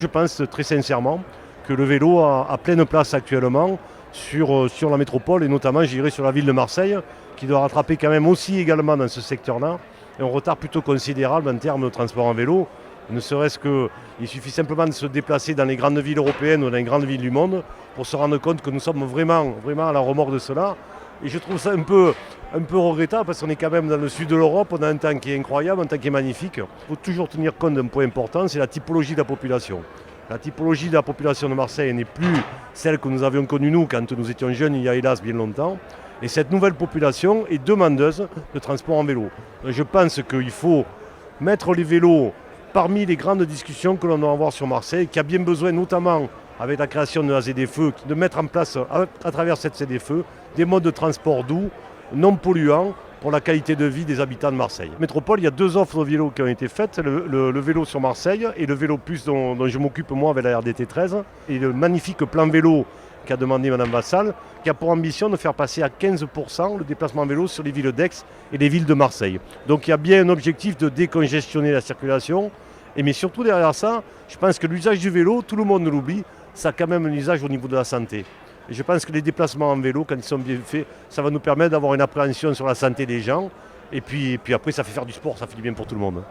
Je pense très sincèrement que le vélo a pleine place actuellement sur la métropole et notamment, je dirais, sur la ville de Marseille, qui doit rattraper quand même aussi également dans ce secteur-là un retard plutôt considérable en termes de transport en vélo. Ne serait-ce qu'il suffit simplement de se déplacer dans les grandes villes européennes ou dans les grandes villes du monde pour se rendre compte que nous sommes vraiment, vraiment à la remorque de cela. Et je trouve ça un peu regrettable parce qu'on est quand même dans le sud de l'Europe, on a un temps qui est incroyable, un temps qui est magnifique. Il faut toujours tenir compte d'un point important, c'est la typologie de la population. La typologie de la population de Marseille n'est plus celle que nous avions connue nous quand nous étions jeunes il y a hélas bien longtemps. Et cette nouvelle population est demandeuse de transport en vélo. Je pense qu'il faut mettre les vélos parmi les grandes discussions que l'on doit avoir sur Marseille, qui a bien besoin notamment avec la création de la ZDFE, de mettre en place à travers cette ZDFE des modes de transport doux, non polluants, pour la qualité de vie des habitants de Marseille. Métropole, il y a deux offres de vélos qui ont été faites, le vélo sur Marseille et le vélo plus dont je m'occupe moi avec la RDT 13, et le magnifique plan vélo qu'a demandé Mme Vassal, qui a pour ambition de faire passer à 15% le déplacement vélo sur les villes d'Aix et les villes de Marseille. Donc il y a bien un objectif de décongestionner la circulation, mais surtout derrière ça, je pense que l'usage du vélo, tout le monde l'oublie, ça a quand même un usage au niveau de la santé. Et je pense que les déplacements en vélo, quand ils sont bien faits, ça va nous permettre d'avoir une appréhension sur la santé des gens. Et puis après, ça fait faire du sport, ça fait du bien pour tout le monde.